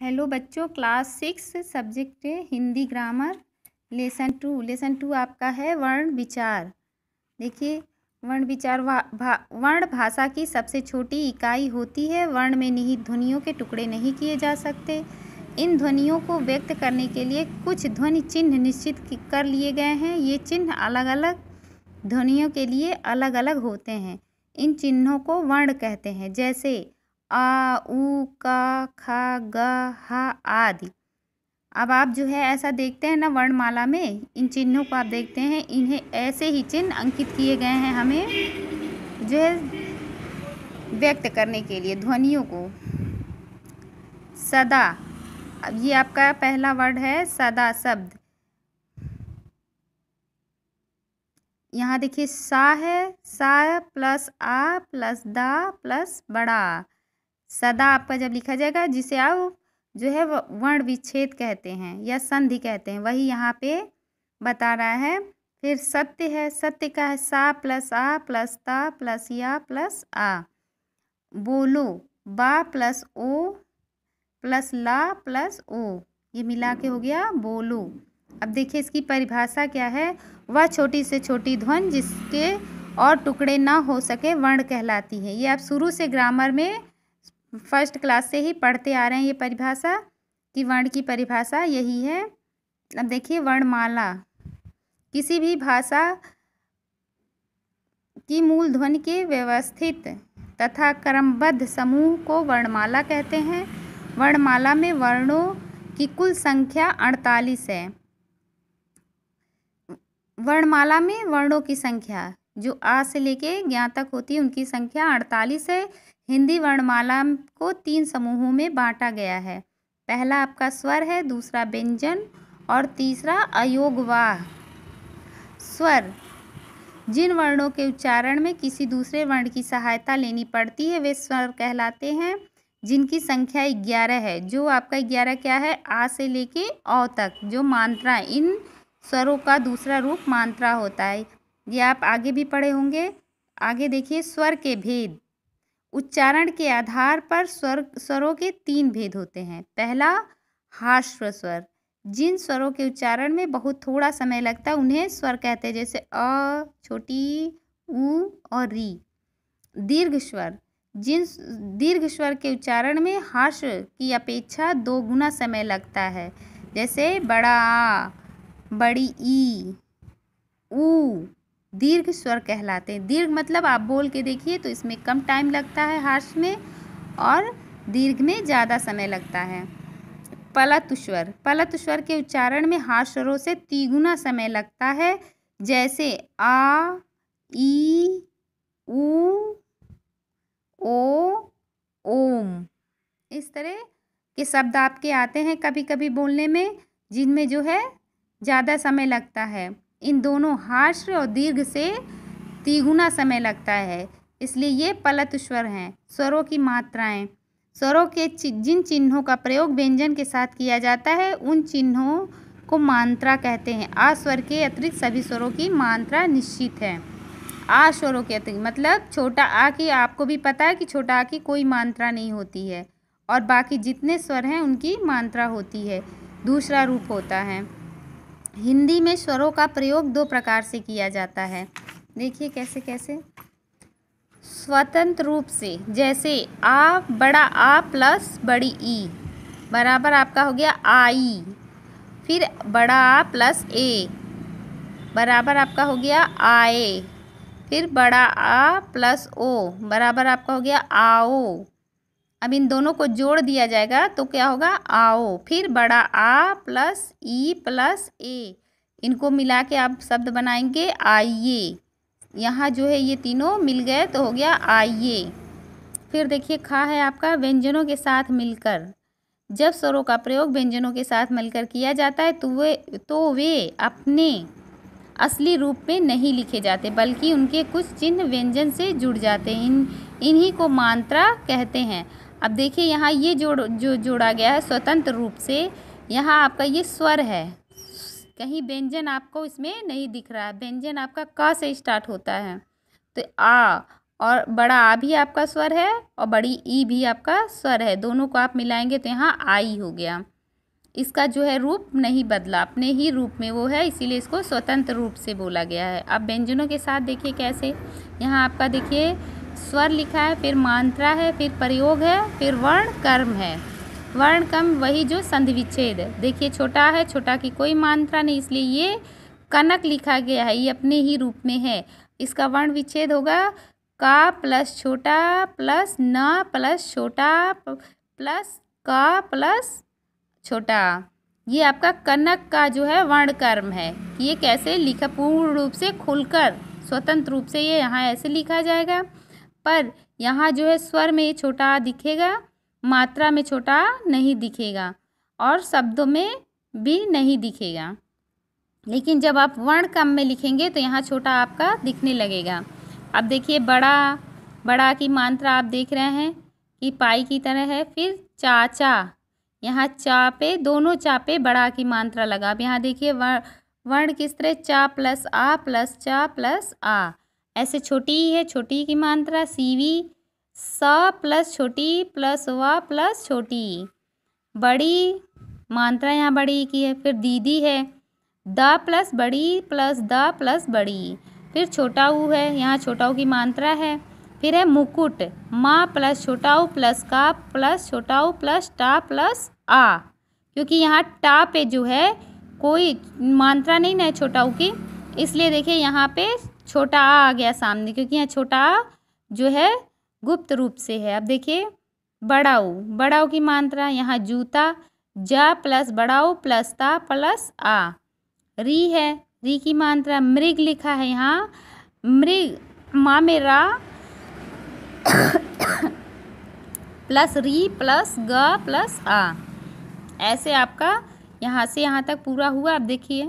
Hello बच्चों, class 6 subject Hindi grammar lesson two आपका है वर्ण विचार। देखिए, वर्ण विचार वर्ण भाषा की सबसे छोटी इकाई होती है। वर्ण में निहित ध्वनियों के टुकड़े नहीं किए जा सकते। इन ध्वनियों को व्यक्त करने के लिए कुछ ध्वनि चिन्ह निश्चित कर लिए गए हैं। ये चिन्ह अलग अलग ध्वनियों के लिए अलग अलग होते हैं। इन चिन्हों को वर्ण कहते हैं, जैसे आ, उ, का, खा, ग, हा आदि। अब आप जो है ऐसा देखते हैं ना, वर्णमाला में इन चिन्हों को आप देखते हैं, इन्हें ऐसे ही चिन्ह अंकित किए गए हैं हमें जो है व्यक्त करने के लिए ध्वनियों को। सदा, अब ये आपका पहला वर्ड है सदा शब्द। यहाँ देखिए सा है, सा प्लस आ प्लस दा प्लस बड़ा। सदा आपका जब लिखा जाएगा, जिसे आप जो है वर्ण विच्छेद कहते हैं या संधि कहते हैं, वही यहाँ पे बता रहा है। फिर सत्य है, सत्य का है सा प्लस आ प्लस ता प्लस या प्लस आ। बोलो, बा प्लस ओ प्लस ला प्लस ओ, ये मिला के हो गया बोलो। अब देखिए इसकी परिभाषा क्या है। वह छोटी से छोटी ध्वनि जिसके और टुकड़े ना हो सके वर्ण कहलाती है। ये आप शुरू से ग्रामर में फर्स्ट क्लास से ही पढ़ते आ रहे हैं। ये परिभाषा कि वर्ण की परिभाषा यही है। अब देखिए वर्णमाला, किसी भी भाषा की मूल ध्वनि के व्यवस्थित तथा क्रमबद्ध समूह को वर्णमाला कहते हैं। वर्णमाला में वर्णों की कुल संख्या 48 है। वर्णमाला में वर्णों की संख्या जो आ से लेके ज्ञ तक होती है, उनकी संख्या 48 है। हिंदी वर्णमाला को 3 समूहों में बांटा गया है। पहला आपका स्वर है, दूसरा व्यंजन और तीसरा अयोगवाह। स्वर, जिन वर्णों के उच्चारण में किसी दूसरे वर्ण की सहायता लेनी पड़ती है वे स्वर कहलाते हैं, जिनकी संख्या 11 है। जो आपका 11 क्या है, आ से लेके औ तक जो मात्रा, इन स्वरों का दूसरा रूप मात्रा होता है। ये आप आगे भी पढ़े होंगे। आगे देखिए स्वर के भेद। उच्चारण के आधार पर स्वरों के 3 भेद होते हैं। पहला हार्श्व स्वर, जिन स्वरों के उच्चारण में बहुत थोड़ा समय लगता है उन्हें स्वर कहते हैं, जैसे अ, छोटी, उ और री। दीर्घ स्वर, जिन दीर्घ स्वर के उच्चारण में हार्श्व की अपेक्षा 2 गुना समय लगता है, जैसे बड़ा आ, बड़ी ई, ऊ। दीर्घ स्वर कहलाते हैं। दीर्घ मतलब आप बोल के देखिए तो इसमें कम टाइम लगता है हार्श्व में, और दीर्घ में ज़्यादा समय लगता है। पलत स्वर, पलत स्वर के उच्चारण में हार्श्व स्वरों से 3 गुना समय लगता है, जैसे आ, ई, ऊ, ओ, ओम। इस तरह के शब्द आपके आते हैं कभी कभी बोलने में, जिनमें जो है ज़्यादा समय लगता है। इन दोनों हार्श्व और दीर्घ से 3 गुना समय लगता है, इसलिए ये पलत स्वर हैं। स्वरों की मात्राएं, स्वरों के जिन चिन्हों का प्रयोग व्यंजन के साथ किया जाता है उन चिन्हों को मात्रा कहते हैं। आ स्वर के अतिरिक्त सभी स्वरों की मात्रा निश्चित है। आ स्वरों के अतिरिक्त मतलब छोटा आ की, आपको भी पता है कि छोटा आ की कोई मात्रा नहीं होती है, और बाकी जितने स्वर हैं उनकी मात्रा होती है, दूसरा रूप होता है। हिंदी में स्वरों का प्रयोग 2 प्रकार से किया जाता है। देखिए कैसे कैसे। स्वतंत्र रूप से, जैसे आ, बड़ा आ प्लस बड़ी ई बराबर आपका हो गया आई। फिर बड़ा आ प्लस ए बराबर आपका हो गया आए। फिर बड़ा आ प्लस ओ बराबर आपका हो गया आओ। अब इन दोनों को जोड़ दिया जाएगा तो क्या होगा, आओ। फिर बड़ा आ प्लस ई प्लस ए, इनको मिला के आप शब्द बनाएंगे आइए। यहाँ जो है ये तीनों मिल गए तो हो गया आइए। फिर देखिए खा है आपका व्यंजनों के साथ मिलकर। जब स्वरों का प्रयोग व्यंजनों के साथ मिलकर किया जाता है तो वे अपने असली रूप में नहीं लिखे जाते, बल्कि उनके कुछ चिन्ह व्यंजन से जुड़ जाते हैं। इन्हीं को मात्रा कहते हैं। अब देखिए यहाँ ये जो जोड़ा गया है स्वतंत्र रूप से, यहाँ आपका ये स्वर है, कहीं व्यंजन आपको इसमें नहीं दिख रहा है। व्यंजन आपका क से स्टार्ट होता है, तो आ, और बड़ा आ भी आपका स्वर है और बड़ी ई भी आपका स्वर है, दोनों को आप मिलाएंगे तो यहाँ आई हो गया। इसका जो है रूप नहीं बदला, अपने ही रूप में वो है, इसीलिए इसको स्वतंत्र रूप से बोला गया है। अब व्यंजनों के साथ देखिए कैसे, यहाँ आपका देखिए स्वर लिखा है, फिर मात्रा है, फिर प्रयोग है, फिर वर्ण कर्म है। वर्ण कर्म वही जो संधि विच्छेद है। देखिए छोटा है, छोटा की कोई मात्रा नहीं, इसलिए ये कनक लिखा गया है, ये अपने ही रूप में है। इसका वर्ण विच्छेद होगा का प्लस छोटा प्लस न प्लस छोटा प्लस का प्लस छोटा। ये आपका कनक का जो है वर्ण कर्म है। ये कैसे लिखा, पूर्ण रूप से खुलकर स्वतंत्र रूप से ये यहाँ ऐसे लिखा जाएगा, पर यहाँ जो है स्वर में छोटा आ दिखेगा, मात्रा में छोटा आ नहीं दिखेगा और शब्दों में भी नहीं दिखेगा। लेकिन जब आप वर्ण कर्म में लिखेंगे तो यहाँ छोटा आपका दिखने लगेगा। अब देखिए बड़ा की मात्रा आप देख रहे हैं कि पाई की तरह है। फिर चाचा, यहाँ चा पे, दोनों चा पे बड़ा की मात्रा लगा। अब यहाँ देखिए वर्ण किस तरह, चा प्लस आ प्लस चा प्लस आ, ऐसे छोटी ही है, छोटी की मात्रा सीवी, स प्लस छोटी प्लस व प्लस छोटी। बड़ी मात्रा यहाँ बड़ी की है। फिर दीदी है, द प्लस बड़ी प्लस द प्लस बड़ी। फिर छोटा ऊ है, यहाँ छोटा ऊ की मात्रा है। फिर है मुकुट, माँ प्लस छोटा ऊ प्लस का प्लस छोटा ऊ प्लस टा प्लस आ, क्योंकि यहाँ टा पे जो है कोई मात्रा नहीं ना छोटा ऊ की, इसलिए देखिए यहाँ पे छोटा आ गया सामने, क्योंकि यहाँ छोटा आ जो है गुप्त रूप से है। अब देखिए बड़ा ऊ की मात्रा, यहाँ जूता, जा प्लस बड़ा ऊ प्लस ता प्लस आ। री है, री की मात्रा, मृग लिखा है यहाँ, मृग माँ में रा प्लस री प्लस ग प्लस आ। ऐसे आपका यहाँ से यहाँ तक पूरा हुआ। अब देखिए